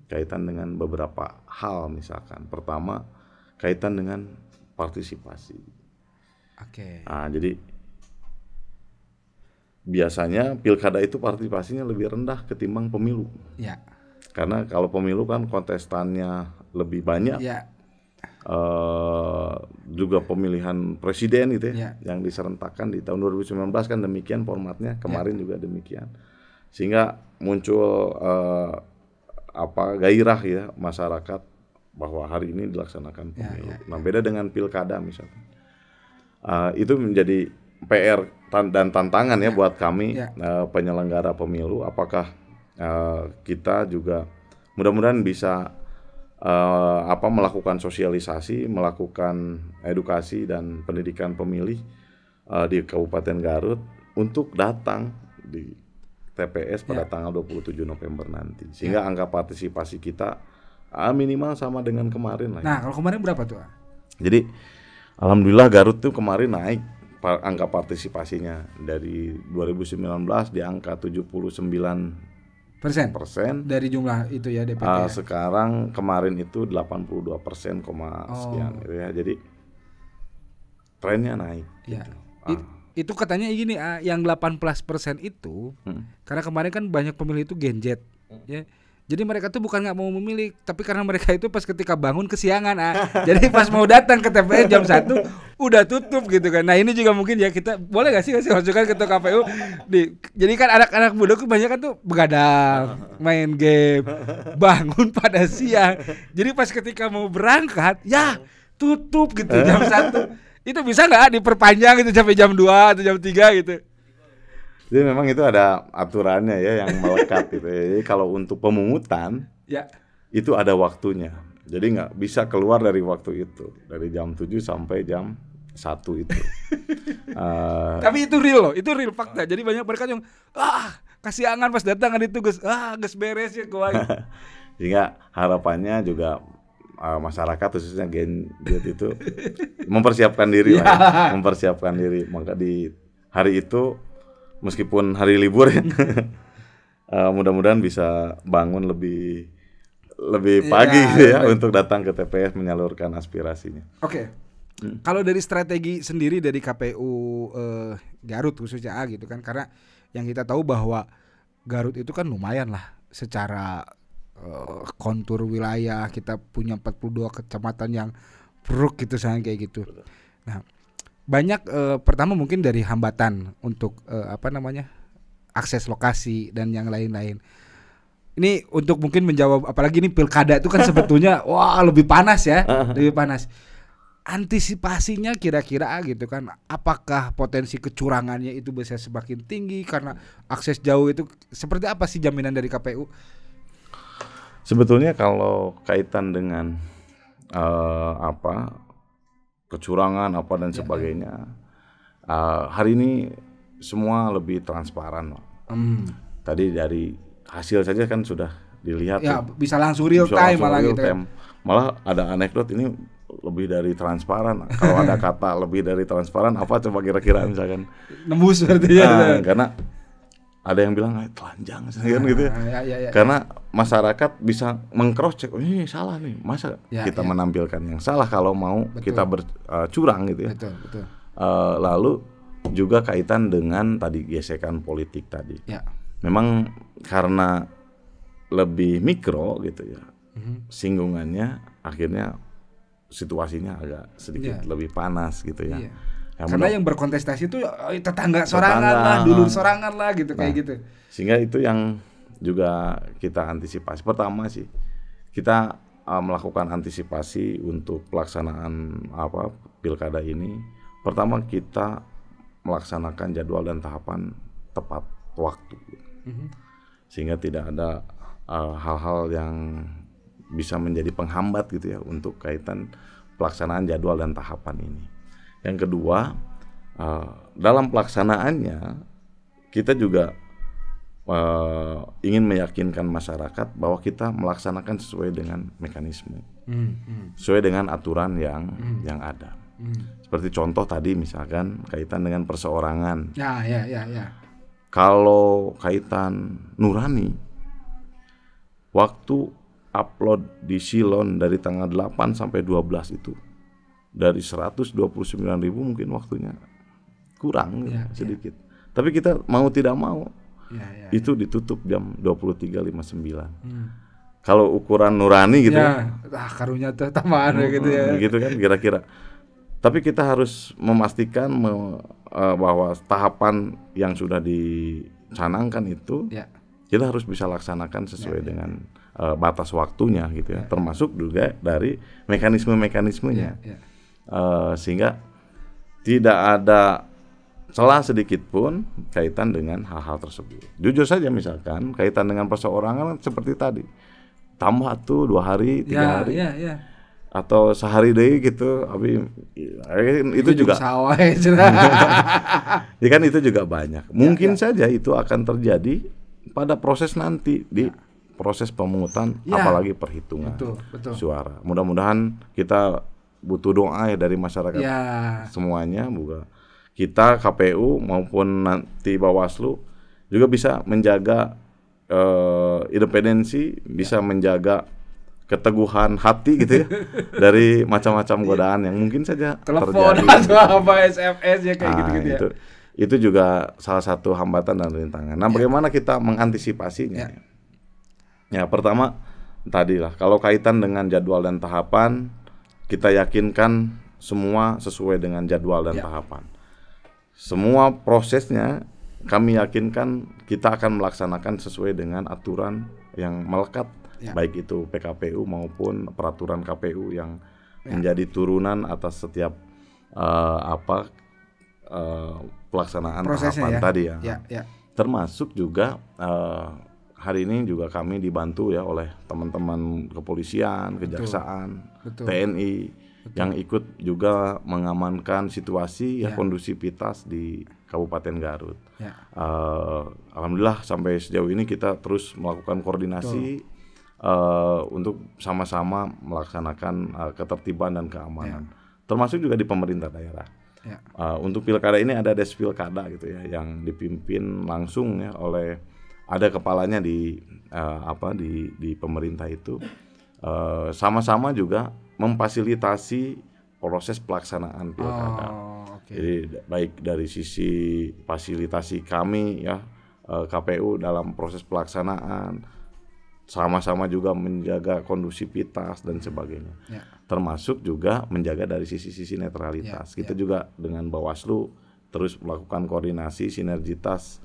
kaitan dengan beberapa hal, misalkan pertama kaitan dengan partisipasi. Nah, jadi biasanya pilkada itu partisipasinya lebih rendah ketimbang pemilu. Karena kalau pemilu kan kontestannya lebih banyak. Juga pemilihan presiden gitu yang diserentakkan di tahun 2019 kan demikian formatnya, kemarin juga demikian, sehingga muncul gairah ya masyarakat bahwa hari ini dilaksanakan pemilu. Nah beda dengan pilkada misalnya, itu menjadi PR dan tantangan ya buat kami penyelenggara pemilu. Apakah kita juga mudah-mudahan bisa melakukan sosialisasi, melakukan edukasi dan pendidikan pemilih di Kabupaten Garut untuk datang di TPS pada tanggal 27 November nanti, sehingga angka partisipasi kita minimal sama dengan kemarin lah. Nah, kalau kemarin berapa tuh? Jadi alhamdulillah Garut tuh kemarin naik angka partisipasinya dari 2019 di angka 79% dari jumlah itu ya DPD. Sekarang kemarin itu 82% sekian gitu ya. Jadi trennya naik. Gitu. Itu katanya gini, yang 18% itu karena kemarin kan banyak pemilih itu Gen Z ya. Jadi mereka tuh bukan nggak mau memilih, tapi karena mereka itu pas ketika bangun kesiangan, jadi pas mau datang ke TPS jam 1 udah tutup gitu kan. Nah ini juga mungkin ya, kita boleh nggak sih masukkan ke KPU. Jadi kan anak-anak muda kebanyakan tuh begadang, main game, bangun pada siang. Jadi pas ketika mau berangkat, ya tutup gitu jam 1. Itu bisa nggak diperpanjang gitu sampai jam 2 atau jam 3 gitu? Jadi memang itu ada aturannya ya yang melekat gitu ya. Jadi kalau untuk pemungutan Ya. itu ada waktunya. Jadi nggak bisa keluar dari waktu itu. Dari jam 7 sampai jam 1 itu. Tapi itu real loh, itu real fakta. Jadi banyak mereka yang kasih angan pas datang kan itu geus beres ya kuai. Sehingga harapannya juga masyarakat khususnya Gen Z itu mempersiapkan diri lah ya. Mempersiapkan diri. Maka di hari itu meskipun hari libur ya, mudah-mudahan bisa bangun lebih pagi gitu ya untuk datang ke TPS menyalurkan aspirasinya. Oke. Kalau dari strategi sendiri dari KPU Garut khususnya gitu kan, karena yang kita tahu bahwa Garut itu kan lumayan lah secara kontur wilayah, kita punya 42 kecamatan yang bruk gitu sayang kayak gitu. Nah, banyak pertama mungkin dari hambatan untuk akses lokasi dan yang lain-lain. Ini untuk mungkin menjawab, apalagi ini pilkada itu kan sebetulnya lebih panas ya, lebih panas. Antisipasinya kira-kira gitu kan, apakah potensi kecurangannya itu bisa semakin tinggi karena akses jauh itu, seperti apa sih jaminan dari KPU? Sebetulnya kalau kaitan dengan kecurangan dan sebagainya, hari ini semua lebih transparan. Tadi dari hasil saja kan sudah dilihat ya, bisa langsung real time malah gitu kan. Malah ada anekdot ini lebih dari transparan. Kalau ada kata lebih dari transparan apa coba kira-kira misalkan nembus berarti ya. Karena ada yang bilang telanjang kan gitu ya. Karena masyarakat bisa meng-cross check, ini salah nih, masa kita menampilkan yang salah kalau mau kita curang gitu ya. Betul. Lalu juga kaitan dengan tadi gesekan politik tadi. Memang karena lebih mikro gitu ya, singgungannya akhirnya situasinya agak sedikit lebih panas gitu ya. Karena yang berkontestasi itu tetangga sorangan lah, dulur sorangan lah gitu kayak gitu. Sehingga itu yang juga kita antisipasi. Pertama sih kita melakukan antisipasi untuk pelaksanaan pilkada ini. Pertama kita melaksanakan jadwal dan tahapan tepat waktu. Sehingga tidak ada hal-hal yang bisa menjadi penghambat gitu ya untuk kaitan pelaksanaan jadwal dan tahapan ini. Yang kedua, dalam pelaksanaannya kita juga ingin meyakinkan masyarakat bahwa kita melaksanakan sesuai dengan mekanisme, sesuai dengan aturan yang ada. Seperti contoh tadi misalkan kaitan dengan perseorangan. Ya. Kalau kaitan nurani, waktu upload di Silon dari tanggal 8 sampai 12 itu dari 129.000 mungkin waktunya kurang sedikit. Tapi kita mau tidak mau itu ditutup jam 23.59. Kalau ukuran nurani gitu karunya tuh tambahan gitu ya. Gitu kan kira-kira. Tapi kita harus memastikan bahwa tahapan yang sudah dicanangkan itu kita harus bisa laksanakan sesuai dengan batas waktunya gitu ya. Termasuk juga dari mekanisme-mekanismenya. Sehingga tidak ada celah sedikit pun kaitan dengan hal-hal tersebut. Jujur saja misalkan kaitan dengan perseorangan seperti tadi, tambah tuh 2 hari, 3 hari, atau sehari deh gitu, tapi itu juga ya kan itu juga banyak. Mungkin saja itu akan terjadi pada proses nanti di proses pemungutan, apalagi perhitungan suara. Mudah-mudahan kita butuh doa dari masyarakat semuanya, bukan kita KPU maupun nanti Bawaslu juga bisa menjaga independensi, bisa menjaga keteguhan hati gitu ya dari macam-macam godaan yang mungkin saja telepon atau SMS ya kayak gitu-gitu ya. Itu juga salah satu hambatan dan rintangan. Nah, bagaimana kita mengantisipasinya? Ya, pertama tadilah kalau kaitan dengan jadwal dan tahapan, kita yakinkan semua sesuai dengan jadwal dan tahapan. Semua prosesnya kami yakinkan kita akan melaksanakan sesuai dengan aturan yang melekat, baik itu PKPU maupun peraturan KPU yang menjadi turunan atas setiap pelaksanaan prosesnya tahapan tadi ya. Termasuk juga hari ini juga kami dibantu ya oleh teman-teman kepolisian, kejaksaan, Betul. TNI yang ikut juga mengamankan situasi ya kondusivitas di Kabupaten Garut. Ya. Alhamdulillah sampai sejauh ini kita terus melakukan koordinasi untuk sama-sama melaksanakan ketertiban dan keamanan. Termasuk juga di pemerintah daerah. Ya. Untuk pilkada ini ada despilkada gitu ya yang dipimpin langsung ya oleh ada kepalanya di pemerintah itu, sama-sama juga memfasilitasi proses pelaksanaan pilkada. Jadi baik dari sisi fasilitasi kami ya KPU dalam proses pelaksanaan, sama-sama juga menjaga kondusivitas dan sebagainya. Termasuk juga menjaga dari sisi-sisi netralitas. Kita juga dengan Bawaslu terus melakukan koordinasi sinergitas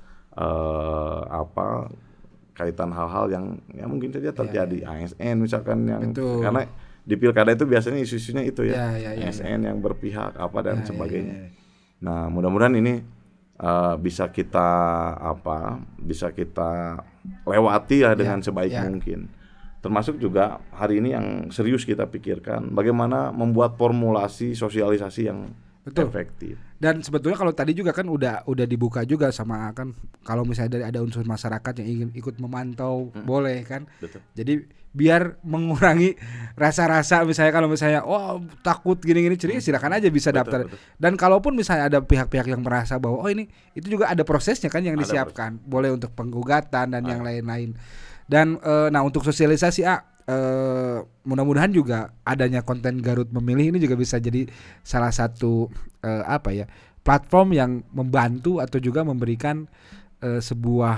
kaitan hal-hal yang ya mungkin saja terjadi ASN misalkan yang karena di pilkada itu biasanya isu-isunya itu ASN yang berpihak dan sebagainya. Nah, mudah-mudahan ini bisa kita lewati ya dengan sebaik mungkin. Termasuk juga hari ini yang serius kita pikirkan bagaimana membuat formulasi sosialisasi yang efektif. Dan sebetulnya kalau tadi juga kan udah dibuka juga sama kan kalau misalnya ada unsur masyarakat yang ingin ikut memantau boleh kan. Betul. Jadi biar mengurangi rasa-rasa misalnya kalau misalnya takut gini-gini silakan aja bisa daftar. Betul. Dan kalaupun misalnya ada pihak-pihak yang merasa bahwa ini itu juga ada prosesnya kan yang disiapkan. Boleh untuk penggugatan dan yang lain-lain. Dan nah untuk sosialisasi mudah-mudahan juga adanya konten Garut Memilih ini juga bisa jadi salah satu platform yang membantu atau juga memberikan sebuah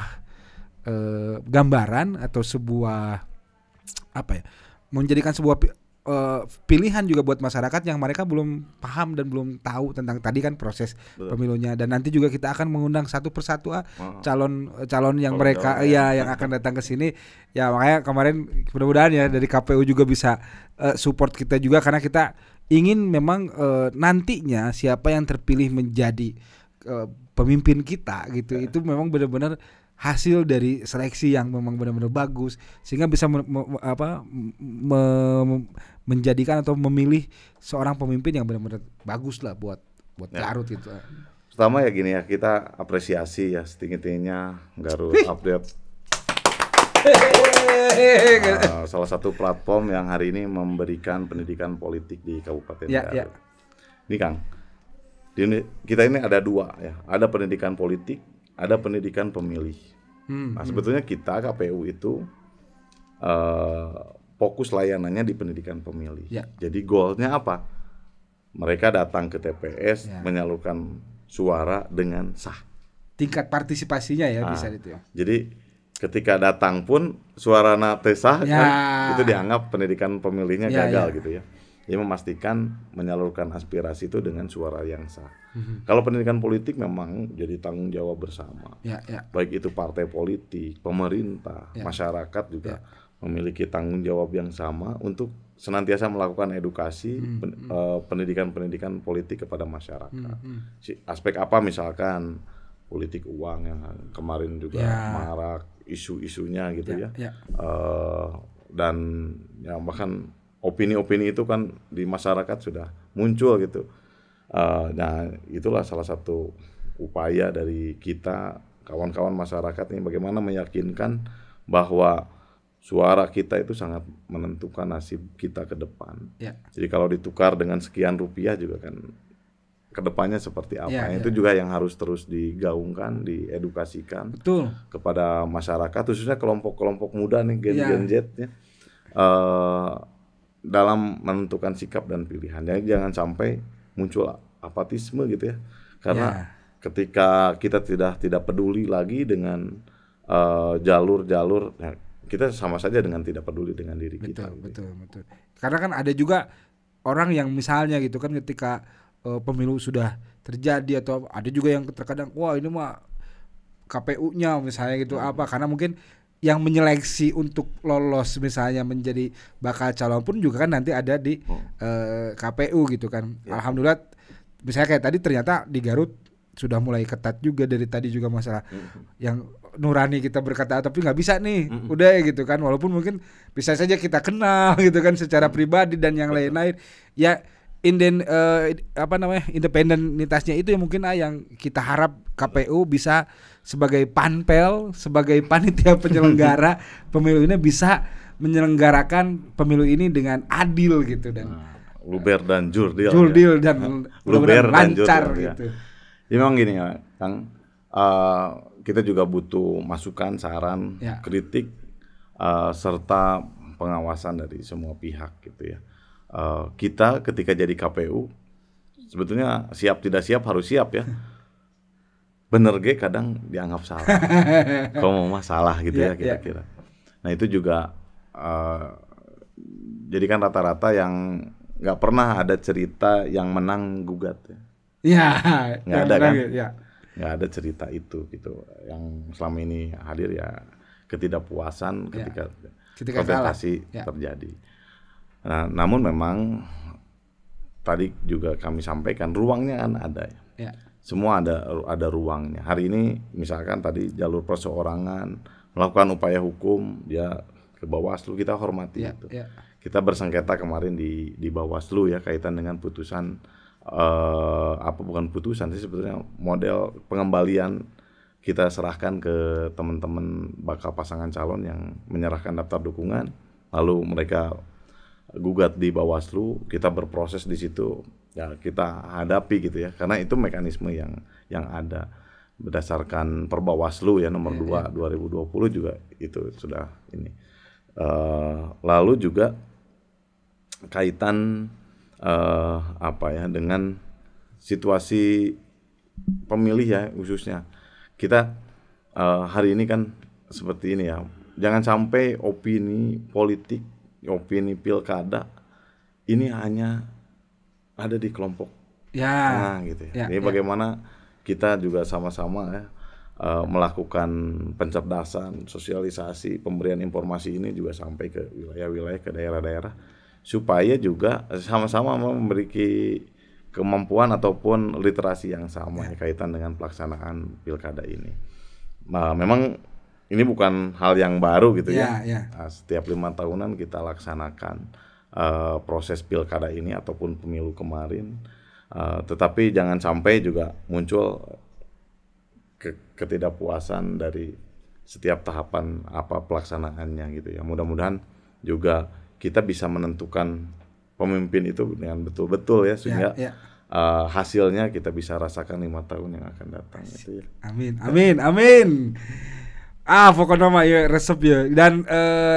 gambaran atau sebuah menjadikan sebuah pilihan juga buat masyarakat yang mereka belum paham dan belum tahu tentang tadi kan proses pemilunya. Dan nanti juga kita akan mengundang satu persatu calon yang mereka yang akan datang ke sini. Ya makanya kemarin mudah-mudahan ya dari KPU juga bisa support kita juga karena kita ingin memang nantinya siapa yang terpilih menjadi pemimpin kita gitu itu memang benar-benar hasil dari seleksi yang memang benar-benar bagus sehingga bisa menjadikan atau memilih seorang pemimpin yang benar-benar bagus lah buat Garut itu. Pertama ya gini ya, kita apresiasi ya setinggi-tingginya Garut Update. Salah satu platform yang hari ini memberikan pendidikan politik di Kabupaten Garut. Ini Kang, kita ini ada dua ya, ada pendidikan politik, ada pendidikan pemilih. Nah sebetulnya kita KPU itu fokus layanannya di pendidikan pemilih. Jadi goalnya apa? Mereka datang ke TPS menyalurkan suara dengan sah. Tingkat partisipasinya bisa itu ya. Jadi ketika datang pun suara sah kan itu dianggap pendidikan pemilihnya gagal gitu ya. Jadi memastikan menyalurkan aspirasi itu dengan suara yang sah. Kalau pendidikan politik memang jadi tanggung jawab bersama. Baik itu partai politik, pemerintah, masyarakat juga memiliki tanggung jawab yang sama untuk senantiasa melakukan edukasi pendidikan politik kepada masyarakat. Aspek apa misalkan politik uang yang kemarin juga marak isu-isunya gitu dan bahkan opini-opini itu kan di masyarakat sudah muncul gitu. Nah itulah salah satu upaya dari kita kawan-kawan masyarakat ini bagaimana meyakinkan bahwa suara kita itu sangat menentukan nasib kita ke depan. Jadi kalau ditukar dengan sekian rupiah juga kan kedepannya seperti apa. Itu juga yang harus terus digaungkan, diedukasikan kepada masyarakat khususnya kelompok-kelompok muda nih Gen Z ya. Dalam menentukan sikap dan pilihan. Jadi jangan sampai muncul apatisme gitu ya. Karena ketika kita tidak peduli lagi dengan jalur-jalur, kita sama saja dengan tidak peduli dengan diri kita. Betul. Karena kan ada juga orang yang misalnya gitu kan ketika pemilu sudah terjadi atau ada juga yang terkadang ini mah KPU-nya misalnya gitu karena mungkin yang menyeleksi untuk lolos misalnya menjadi bakal calon pun juga kan nanti ada di KPU gitu kan. Alhamdulillah misalnya kayak tadi ternyata di Garut sudah mulai ketat juga dari tadi juga masalah yang nurani kita berkata tapi nggak bisa nih, udah gitu kan, walaupun mungkin bisa saja kita kenal gitu kan secara pribadi dan yang lain-lain ya. Independenitasnya itu yang mungkin yang kita harap KPU bisa sebagai panpel, sebagai panitia penyelenggara pemilu ini bisa menyelenggarakan pemilu ini dengan adil gitu dan luber dan jurdil dan luber lancar dan gitu. Ya memang gini ya, Kang, kita juga butuh masukan, saran, kritik, serta pengawasan dari semua pihak gitu ya. Kita ketika jadi KPU sebetulnya siap tidak siap harus siap ya. Bener ge kadang dianggap salah. Kalau mau masalah gitu ya kira-kira. Nah itu juga jadi kan rata-rata yang nggak pernah ada cerita yang menang gugat ya. Iya, nggak ada kan? Ya. Nggak ada cerita itu gitu. Yang selama ini hadir ya ketidakpuasan ketika kontestasi terjadi. Nah, namun memang tadi juga kami sampaikan ruangnya kan ada ya. Semua ada ruangnya. Hari ini misalkan tadi jalur perseorangan melakukan upaya hukum dia ke Bawaslu, kita hormati itu. Kita bersengketa kemarin di Bawaslu ya kaitan dengan putusan bukan putusan sih sebetulnya model pengembalian kita serahkan ke teman-teman bakal pasangan calon yang menyerahkan daftar dukungan lalu mereka gugat di Bawaslu, kita berproses di situ ya kita hadapi gitu ya karena itu mekanisme yang ada berdasarkan Perbawaslu ya nomor 2 2020 juga itu sudah ini lalu juga kaitan dengan situasi pemilih ya khususnya kita hari ini kan seperti ini ya jangan sampai opini politik opini pilkada ini hanya ada di kelompok tengah gitu ya. Jadi bagaimana kita juga sama-sama ya melakukan pencerdasan, sosialisasi, pemberian informasi ini juga sampai ke wilayah-wilayah, ke daerah-daerah supaya juga sama-sama memiliki kemampuan ataupun literasi yang sama kaitan dengan pelaksanaan pilkada ini. Nah, memang ini bukan hal yang baru gitu ya. Nah, setiap 5 tahunan kita laksanakan proses pilkada ini ataupun pemilu kemarin. Tetapi jangan sampai juga muncul ketidakpuasan dari setiap tahapan pelaksanaannya gitu ya. Mudah-mudahan juga kita bisa menentukan pemimpin itu dengan betul-betul ya sehingga hasilnya kita bisa rasakan 5 tahun yang akan datang gitu ya. Amin. Pokoknya mah ya resep ya. Dan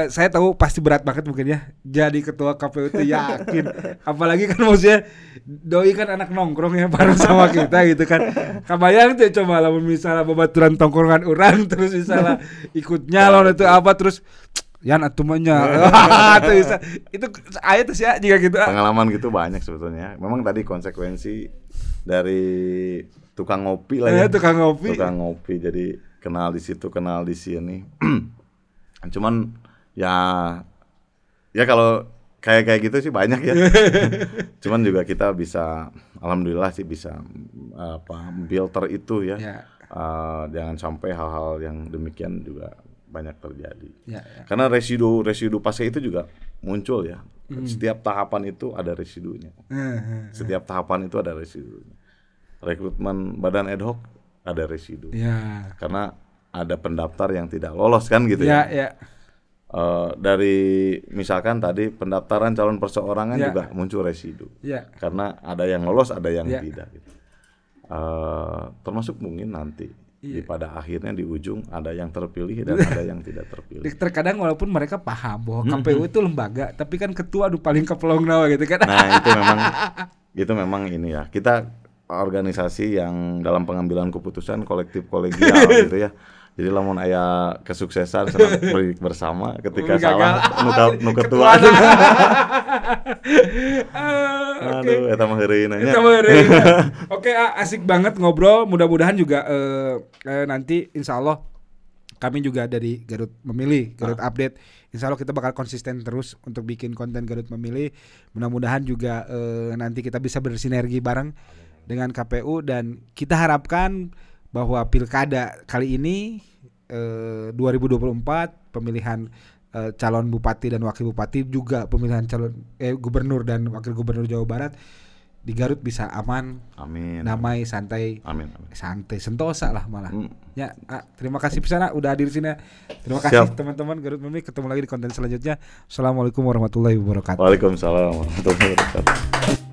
saya tahu pasti berat banget mungkin ya jadi ketua KPU itu yakin. Apalagi kan maksudnya doi kan anak nongkrong ya bareng sama kita gitu kan. Kabayang tuh coba lah misalnya babaturan tongkrongan orang terus misalnya ikut nyalon itu terus Yan atumanya atau bisa itu ayat tuh ya jika gitu pengalaman gitu banyak sebetulnya. Memang tadi konsekuensi dari tukang ngopi lah ya. Tukang ngopi jadi kenal di situ kenal di sini. Cuman ya kalau kayak gitu sih banyak ya. Cuman juga kita bisa alhamdulillah sih bisa filter itu ya. Jangan sampai hal-hal yang demikian juga banyak terjadi. Karena residu fase itu juga muncul ya. Setiap tahapan itu ada residunya. Rekrutmen badan ad hoc ada residu. Karena ada pendaftar yang tidak lolos kan gitu ya. Dari misalkan tadi pendaftaran calon perseorangan juga muncul residu. Karena ada yang lolos, ada yang tidak gitu. Termasuk mungkin nanti pada akhirnya di ujung ada yang terpilih dan ada yang tidak terpilih. Terkadang walaupun mereka paham bahwa KPU itu lembaga, tapi kan ketua paling kepelong nawa gitu kan. Nah, itu memang ini ya. Kita organisasi yang dalam pengambilan keputusan kolektif kolegial gitu ya. Jadi lamun aya kesuksesan senang bersama ketika salah nu ketua. Aduh, eta mah heureun nya. Oke, asik banget ngobrol. Mudah-mudahan juga nanti insyaallah kami juga dari Garut Memilih, Garut Update. Insyaallah kita bakal konsisten terus untuk bikin konten Garut Memilih. Mudah-mudahan juga nanti kita bisa bersinergi bareng dengan KPU, dan kita harapkan bahwa pilkada kali ini 2024 pemilihan calon bupati dan wakil bupati, juga pemilihan calon gubernur dan wakil gubernur Jawa Barat di Garut bisa aman, amin, damai, santai, amin. santai, sentosa lah malah. Ya, terima kasih pisan udah hadir sini. Terima kasih teman-teman Garut Memi, ketemu lagi di konten selanjutnya. Assalamualaikum warahmatullahi wabarakatuh. Waalaikumsalam warahmatullahi wabarakatuh.